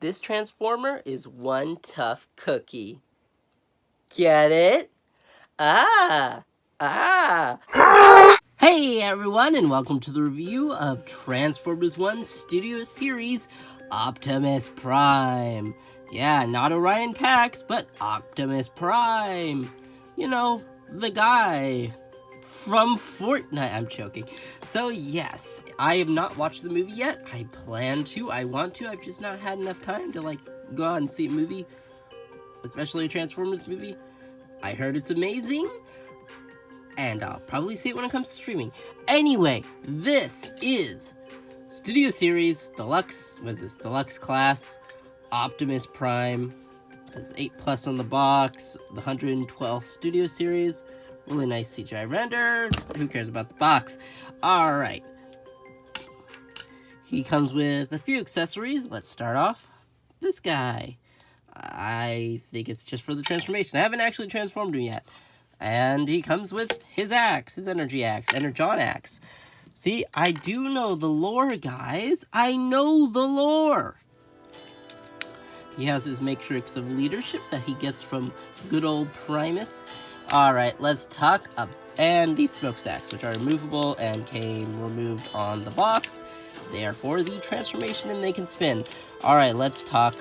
This Transformer is one tough cookie. Get it? Ah! Hey everyone, and welcome to the review of Transformers 1 Studio Series Optimus Prime. Yeah, not Orion Pax, but Optimus Prime. You know, the guy from Fortnite. I'm joking. So yes, I have not watched the movie yet. I plan to, I want to, I've just not had enough time to go out and see a movie, especially a Transformers movie. I heard it's amazing, and I'll probably see it when it comes to streaming. Anyway, this is Studio Series Deluxe, what is this, Deluxe Class, Optimus Prime. It says 8+ on the box, the 112th Studio Series. Really nice CGI render. Who cares about the box? Alright. He comes with a few accessories. Let's start off. This guy. I think it's just for the transformation. I haven't actually transformed him yet. And he comes with his axe, his energy axe, Energon axe. See, I do know the lore, guys. I know the lore. He has his matrix of leadership that he gets from good old Primus. Alright, let's talk about... And these smokestacks, which are removable and came removed on the box. They are for the transformation and they can spin. Alright, let's talk...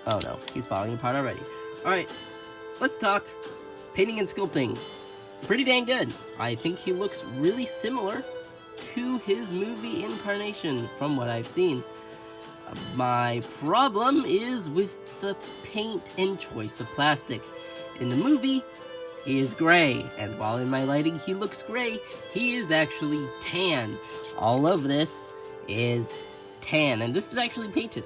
Oh no, he's falling apart already. Alright, let's talk painting and sculpting. Pretty dang good. I think he looks really similar to his movie incarnation from what I've seen. My problem is with the paint and choice of plastic. In the movie, he is gray, and while in my lighting he looks gray, he is actually tan. All of this is tan, and this is actually painted.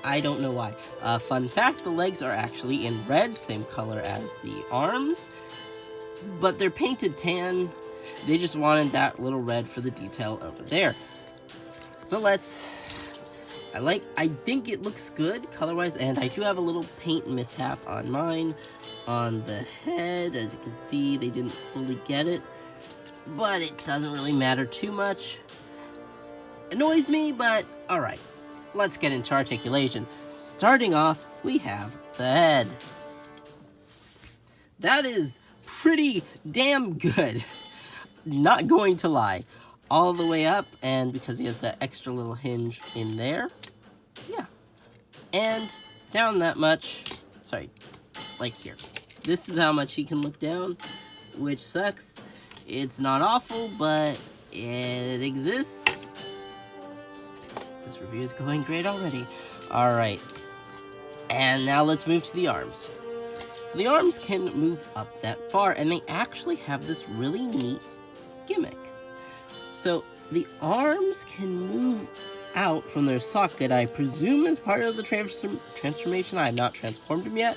I don't know why. Fun fact, the legs are actually in red, same color as the arms, but they're painted tan. They just wanted that little red for the detail over there. So let's... I think it looks good color-wise, and I do have a little paint mishap on mine. On the head, as you can see, they didn't fully get it, but it doesn't really matter too much. Annoys me, but alright. Let's get into articulation. Starting off, we have the head. That is pretty damn good. Not going to lie. All the way up, and because he has that extra little hinge in there, yeah, and down that much, sorry, like here. This is how much he can look down, which sucks. It's not awful, but it exists. This review is going great already. Alright, and now let's move to the arms. So the arms can move up that far, and they actually have this really neat gimmick. So, the arms can move out from their socket, I presume as part of the transformation. I have not transformed them yet.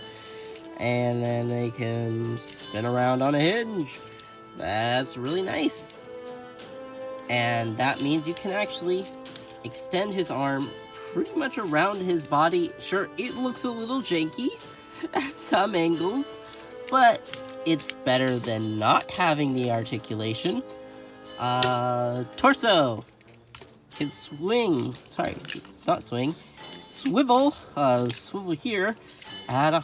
And then they can spin around on a hinge. That's really nice. And that means you can actually extend his arm pretty much around his body. Sure, it looks a little janky at some angles, but it's better than not having the articulation. Torso can swing, sorry, it's not swing, swivel here at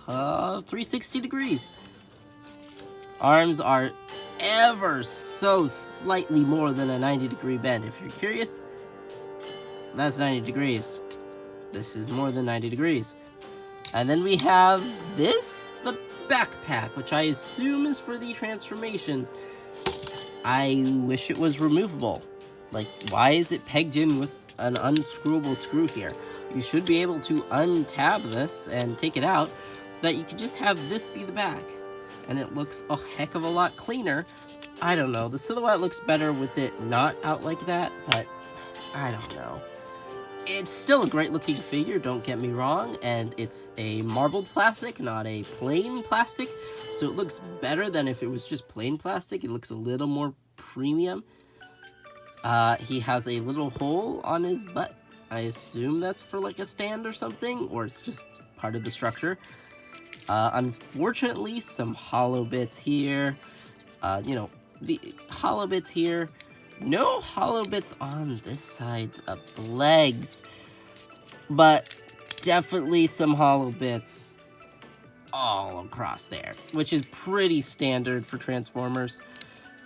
360 degrees. Arms are ever so slightly more than a 90-degree bend. If you're curious, that's 90 degrees. This is more than 90 degrees. And then we have this, the backpack, which I assume is for the transformation. I wish it was removable. Like, why is it pegged in with an unscrewable screw here? You should be able to untab this and take it out so that you can just have this be the back. And it looks a heck of a lot cleaner. I don't know. The silhouette looks better with it not out like that, but I don't know. It's still a great looking figure, don't get me wrong, and it's a marbled plastic, not a plain plastic, so it looks better than if it was just plain plastic. It looks a little more premium. He has a little hole on his butt. I assume that's for like a stand or something, or it's just part of the structure. Unfortunately, some hollow bits here. The hollow bits here. No hollow bits on this side of the legs. But definitely some hollow bits all across there, which is pretty standard for Transformers.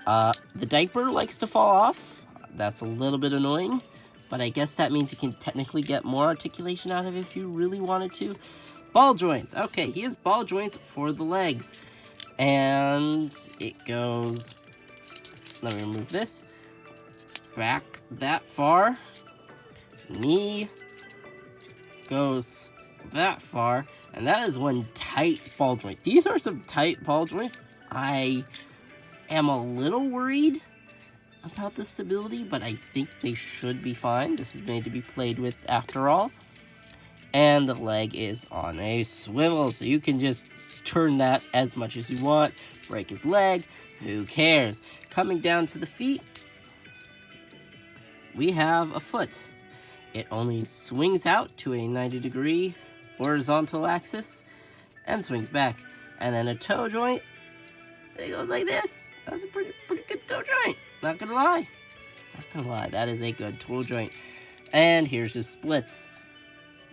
The diaper likes to fall off. That's a little bit annoying, but I guess that means you can technically get more articulation out of it if you really wanted to. Ball joints. Okay, he has ball joints for the legs. And it goes... Let me remove this. Back that far. Knee goes that far. And that is one tight ball joint. These are some tight ball joints. I am a little worried about the stability, but I think they should be fine. This is made to be played with after all. And the leg is on a swivel, so you can just turn that as much as you want. Break his leg, who cares? Coming down to the feet, we have a foot. It only swings out to a 90-degree horizontal axis and swings back. And then a toe joint, it goes like this. That's a pretty good toe joint. Not gonna lie. That is a good toe joint. And here's his splits.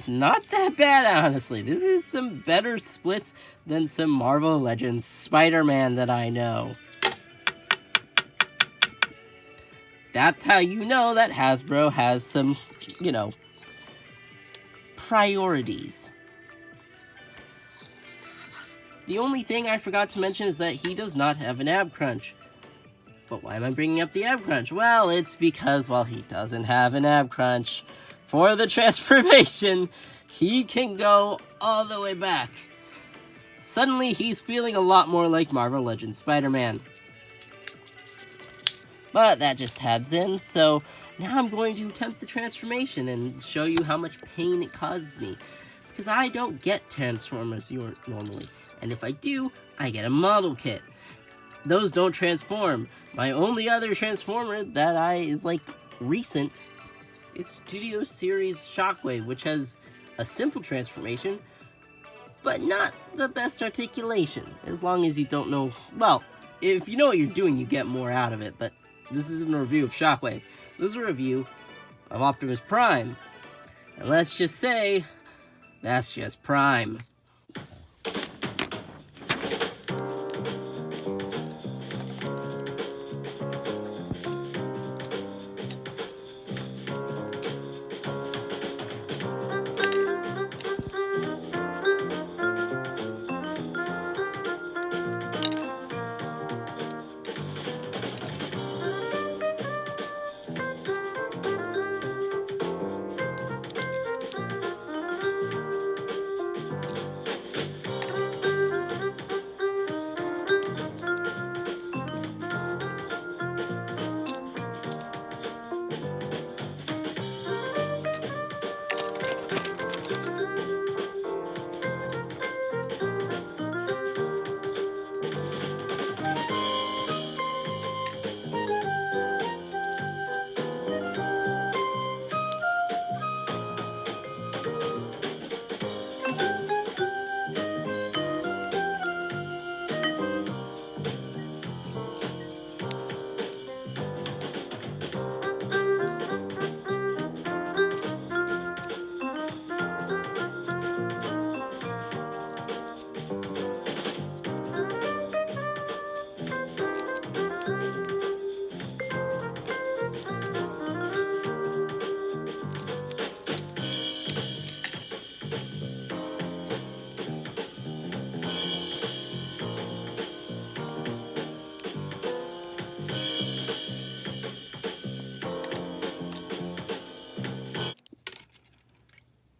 Not that bad, honestly. This is some better splits than some Marvel Legends Spider-Man that I know. That's how you know that Hasbro has some, priorities. The only thing I forgot to mention is that he does not have an ab crunch. But why am I bringing up the ab crunch? Well, it's because, he doesn't have an ab crunch. For the transformation, he can go all the way back. Suddenly, he's feeling a lot more like Marvel Legends Spider-Man. But that just tabs in, so now I'm going to attempt the transformation and show you how much pain it causes me. Because I don't get Transformers normally, and if I do, I get a model kit. Those don't transform. My only other Transformer that is recent is Studio Series Shockwave, which has a simple transformation, but not the best articulation. As long as you don't know... Well, if you know what you're doing, you get more out of it, but this isn't a review of Shockwave. This is a review of Optimus Prime. And let's just say, that's just Prime.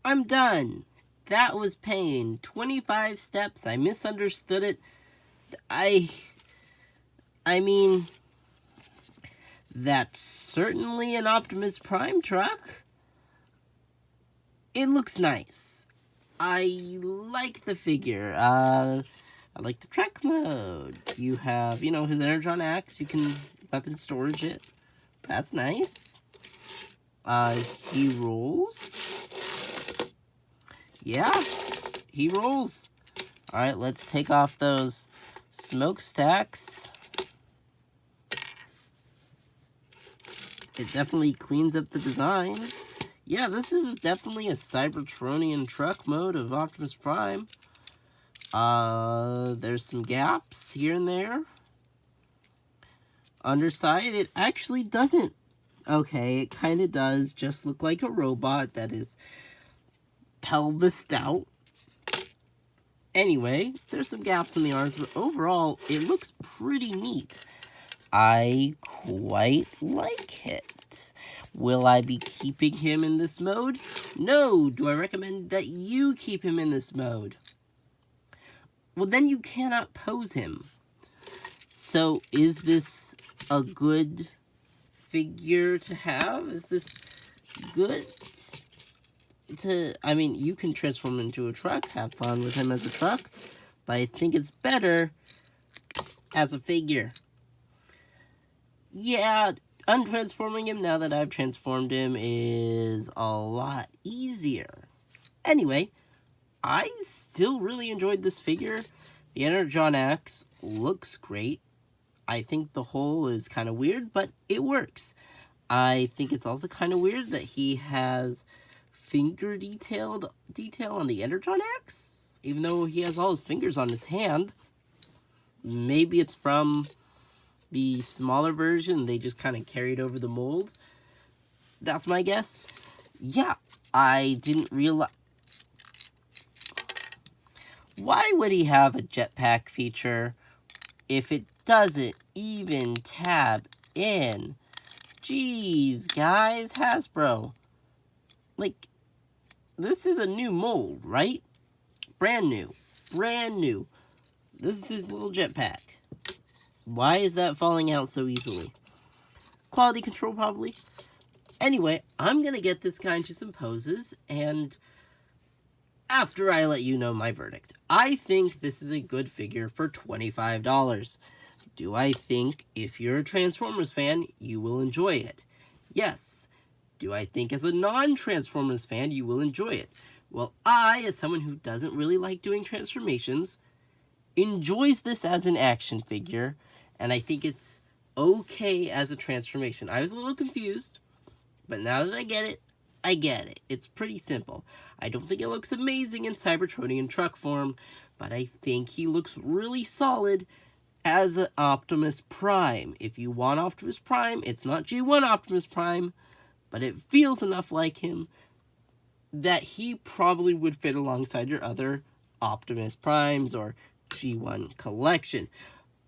I'm done. That was pain. 25 steps. I misunderstood it. I mean, that's certainly an Optimus Prime truck. It looks nice. I like the figure. I like the track mode. You have, his Energon axe. You can weapon storage it. That's nice. He rolls. Yeah, he rolls. Alright, let's take off those smokestacks. It definitely cleans up the design. Yeah, this is definitely a Cybertronian truck mode of Optimus Prime. There's some gaps here and there. Underside, it actually doesn't. Okay, it kind of does just look like a robot that is pelvised out. Anyway, there's some gaps in the arms, but overall, it looks pretty neat. I quite like it. Will I be keeping him in this mode? No. Do I recommend that you keep him in this mode? Well, then you cannot pose him. So, is this a good figure to have? Is this good I mean, you can transform him into a truck, have fun with him as a truck, but I think it's better as a figure. Yeah, untransforming him now that I've transformed him is a lot easier. Anyway, I still really enjoyed this figure. The Energon Axe looks great. I think the hole is kind of weird, but it works. I think it's also kind of weird that he has finger detail on the Energon Axe, even though he has all his fingers on his hand. Maybe it's from the smaller version, they just kind of carried over the mold. That's my guess. Yeah, I didn't realize. Why would he have a jetpack feature if it doesn't even tab in? Jeez, guys, Hasbro. Like, this is a new mold, right? Brand new. Brand new. This is his little jetpack. Why is that falling out so easily? Quality control, probably. Anyway, I'm going to get this guy into some poses, and after I let you know my verdict, I think this is a good figure for $25. Do I think if you're a Transformers fan, you will enjoy it? Yes. Do I think as a non-Transformers fan, you will enjoy it? Well, I, as someone who doesn't really like doing transformations, enjoys this as an action figure, and I think it's okay as a transformation. I was a little confused, but now that I get it, I get it. It's pretty simple. I don't think it looks amazing in Cybertronian truck form, but I think he looks really solid as an Optimus Prime. If you want Optimus Prime, it's not G1 Optimus Prime, but it feels enough like him that he probably would fit alongside your other Optimus Primes or G1 collection.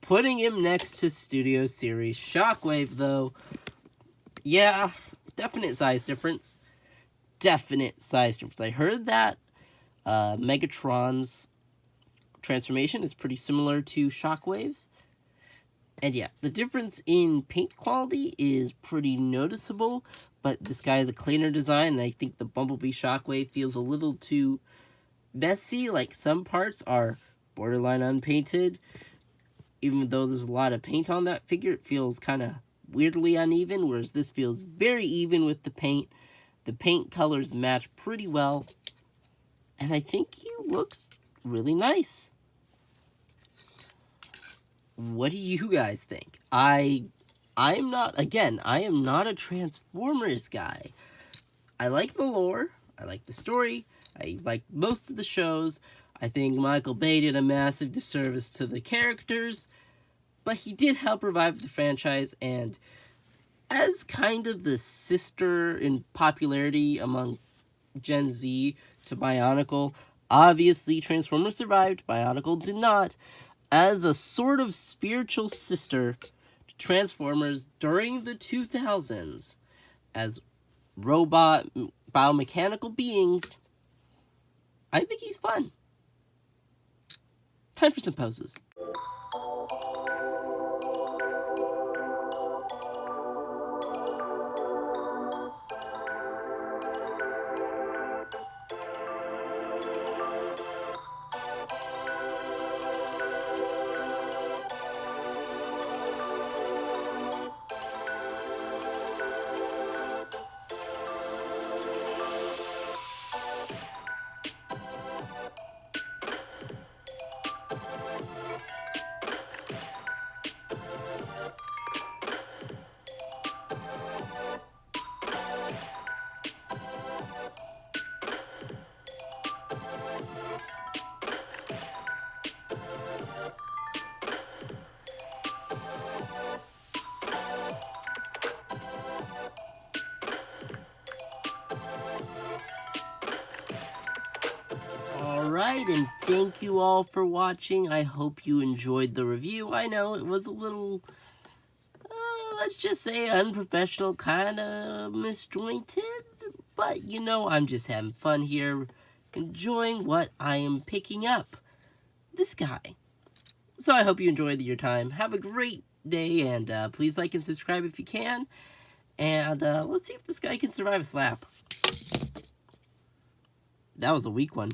Putting him next to Studio Series Shockwave, though, yeah, definite size difference. Definite size difference. I heard that Megatron's transformation is pretty similar to Shockwave's. And yeah, the difference in paint quality is pretty noticeable, but this guy is a cleaner design, and I think the Bumblebee Shockwave feels a little too messy. Like, some parts are borderline unpainted. Even though there's a lot of paint on that figure, it feels kind of weirdly uneven, whereas this feels very even with the paint. The paint colors match pretty well, and I think he looks really nice. What do you guys think? I am not a Transformers guy. I like the lore, I like the story, I like most of the shows. I think Michael Bay did a massive disservice to the characters, but he did help revive the franchise, and as kind of the sister in popularity among Gen Z to Bionicle, obviously Transformers survived, Bionicle did not. As a sort of spiritual sister to Transformers during the 2000s, as robot biomechanical beings, I think he's fun. Time for some poses. it, and thank you all for watching. I hope you enjoyed the review. I know it was a little, let's just say, unprofessional, kind of misjointed, but you know, I'm just having fun here, enjoying what I am picking up. This guy. So I hope you enjoyed your time. Have a great day, and please like and subscribe if you can. And let's see if this guy can survive a slap. That was a weak one.